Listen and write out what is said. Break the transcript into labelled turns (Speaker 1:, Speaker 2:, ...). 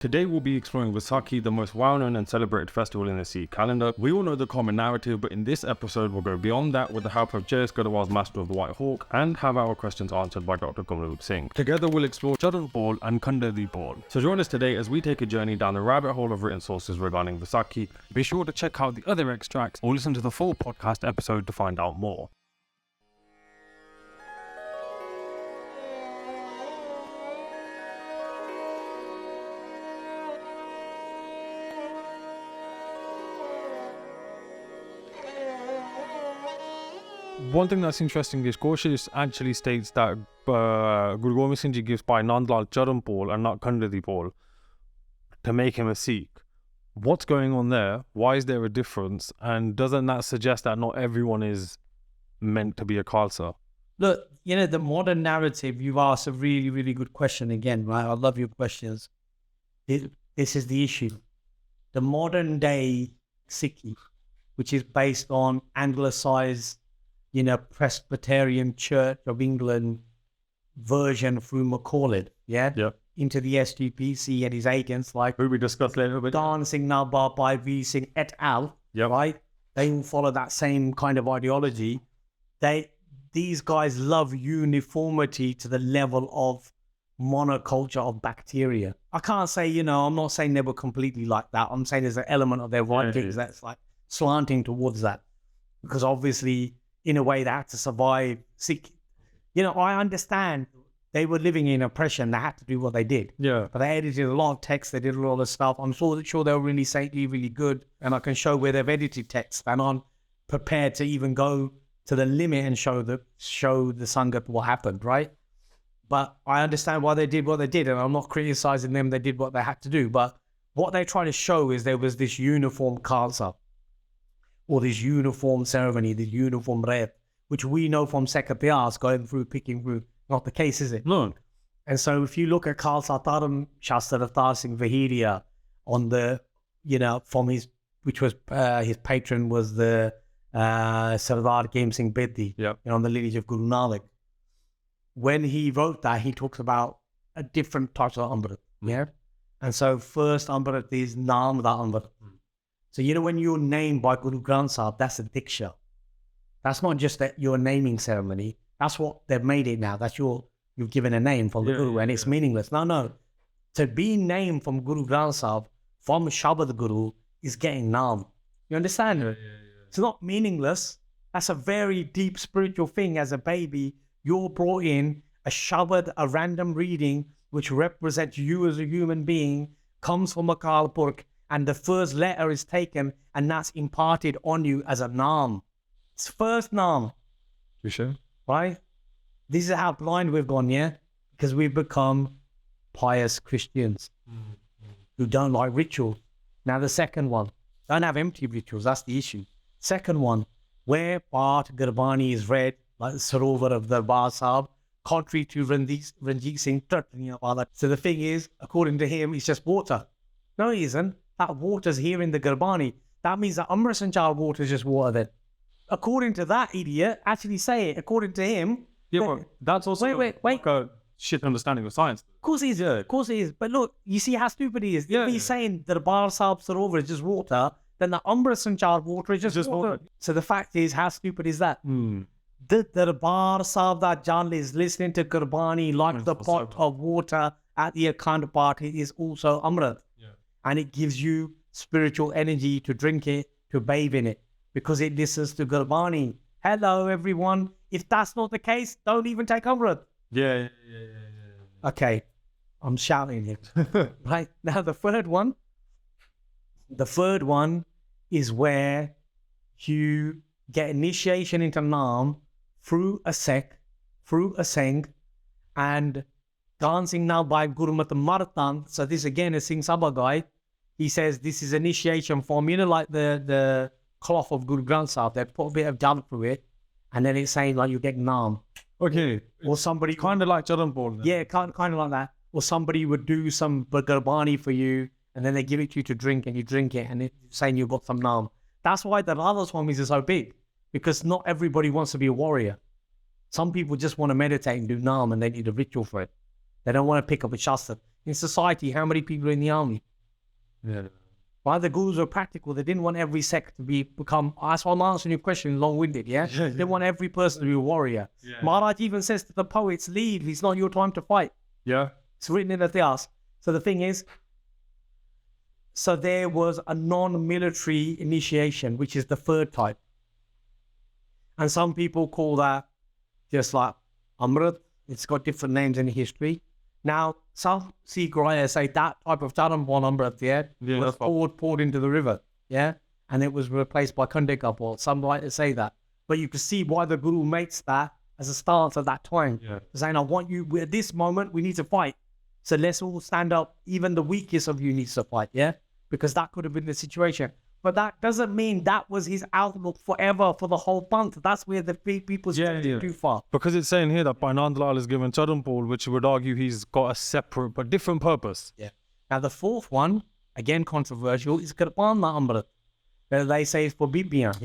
Speaker 1: Today we'll be exploring Vaisakhi, the most well-known and celebrated festival in the Sikh calendar. We all know the common narrative, but in this episode we'll go beyond that with the help of J.S. Gadawal's Master of the White Hawk and have our questions answered by Dr. Kamleep Singh. Together we'll explore Charan DePahul and Khanda DePahul. So join us today as we take a journey down the rabbit hole of written sources regarding Vaisakhi. Be sure to check out the other extracts or listen to the full podcast episode to find out more. One thing that's interesting is Koshis actually states that Guru Gobind Singh Ji gives by Nandlal Charan DePahul and not Khanda DePahul to make him a Sikh. What's going on there? Why is there a difference? And doesn't that suggest that not everyone is meant to be a Khalsa?
Speaker 2: Look, the modern narrative, you've asked a really, really good question again, right? I love your questions. This is the issue. The modern day Sikhi, which is based on anglicized Presbyterian Church of England version through Macaulay, into the SGPC and his agents like
Speaker 1: who we discussed later, but
Speaker 2: Dancing Nabab by V. Singh et al. Right? They all follow that same kind of ideology. These guys love uniformity to the level of monoculture of bacteria. I can't say, I'm not saying they were completely like that. I'm saying there's an element of their writings that's like slanting towards that. Because obviously, in a way, they had to survive. I understand they were living in oppression. They had to do what they did.
Speaker 1: Yeah.
Speaker 2: But they edited a lot of text. They did a lot of stuff. I'm sure they were really saintly, really good. And I can show where they've edited text. And I'm prepared to even go to the limit and show the Sangat what happened, right? But I understand why they did what they did. And I'm not criticizing them. They did what they had to do. But what they're trying to show is there was this uniform Khalsa, or this uniform ceremony, this uniform rite, which we know from Sekapiyas picking through, not the case, is it?
Speaker 1: No.
Speaker 2: And so if you look at Khalsa Dharam Shastra Avtar Singh Vahiria on the, from his patron was the Sardar Game Singh Bedi, on the lineage of Guru Nanak. When he wrote that, he talks about a different type of Amrit, And so first Amrit is Naam da Amrit. So, when you're named by Guru Granth Sahib, that's a diksha. That's not just your naming ceremony. That's what they've made it now. That's you've given a name from the Guru and it's meaningless. No. To be named from Guru Granth Sahib, from Shabad Guru, is getting naam. You understand? It's not meaningless. That's a very deep spiritual thing. As a baby, you're brought in a Shabad, a random reading, which represents you as a human being, comes from Akal Purkh, and the first letter is taken and that's imparted on you as a naam. It's first naam.
Speaker 1: You sure?
Speaker 2: Right? This is how blind we've gone, because we've become pious Christians who don't like rituals. Now the second one, don't have empty rituals, that's the issue. Second one, where Path Gurbani is read, like the Sarovar of the Darbar Sahib, contrary to Ranjit Singh. So the thing is, according to him, it's just water. No, it isn't. That water's here in the Gurbani. That means that Amrit Sanchar water is just water then. According to that idiot, actually say it. According to him.
Speaker 1: Yeah, but that's also
Speaker 2: wait.
Speaker 1: Like a shit understanding of science.
Speaker 2: Of course he is. But look, you see how stupid he is. If he's saying that the Darbar Sahib Sarovar is just water, then the Amrit Sanchar water is just water. So the fact is, how stupid is that? The Darbar Sahib that Jan is listening to Gurbani like the pot of water at the Akhand party is also Amrit. And it gives you spiritual energy to drink it, to bathe in it, because it listens to Gurbani. Hello, everyone. If that's not the case, don't even take Amrit.
Speaker 1: Yeah.
Speaker 2: Okay, I'm shouting it. Right, now the third one is where you get initiation into Naam through a Sek, through a Seng, and dancing now by Gurmat Martang. So this again is Singh Sabha guy. He says this is initiation form, like the cloth of Guru Granth Sahib. They put a bit of jal through it, and then it's saying like you get naam.
Speaker 1: Okay.
Speaker 2: Or somebody
Speaker 1: kind of like Charan DePahul.
Speaker 2: Yeah, kind of like that. Or somebody would do some Gurbani for you, and then they give it to you to drink, and you drink it, and it's saying you got some naam. That's why the Radha Swamis are so big, because not everybody wants to be a warrior. Some people just want to meditate and do naam, and they need a ritual for it. They don't want to pick up a shastra. in society, how many people are in the army?
Speaker 1: Yeah.
Speaker 2: Right? The Gurus were practical. They didn't want every sect to become. That's why I'm answering your question long-winded. Yeah, they didn't want every person to be a warrior.
Speaker 1: Yeah.
Speaker 2: Maharaj even says to the poets, "Leave. It's not your time to fight."
Speaker 1: Yeah.
Speaker 2: It's written in the Ityas. So the thing is, so there was a non-military initiation, which is the third type, and some people call that just like Amrit. It's got different names in history. Now, some Sikh writers say that type of Dharam Amrit, was poured into the river, and it was replaced by Khanda Kapur. Some writers say that. But you can see why the Guru makes that as a stance at that time.
Speaker 1: Yeah.
Speaker 2: Saying, I want you, at this moment, we need to fight. So let's all stand up. Even the weakest of you needs to fight, because that could have been the situation. But that doesn't mean that was his outlook forever for the whole Panth. That's where the people stretched too far.
Speaker 1: Because it's saying here that by Nandlal is given Charan, which would argue he's got a separate but different purpose.
Speaker 2: Yeah. Now the fourth one, again controversial, is Kirpan Amrit. They say it's for Bibiyan,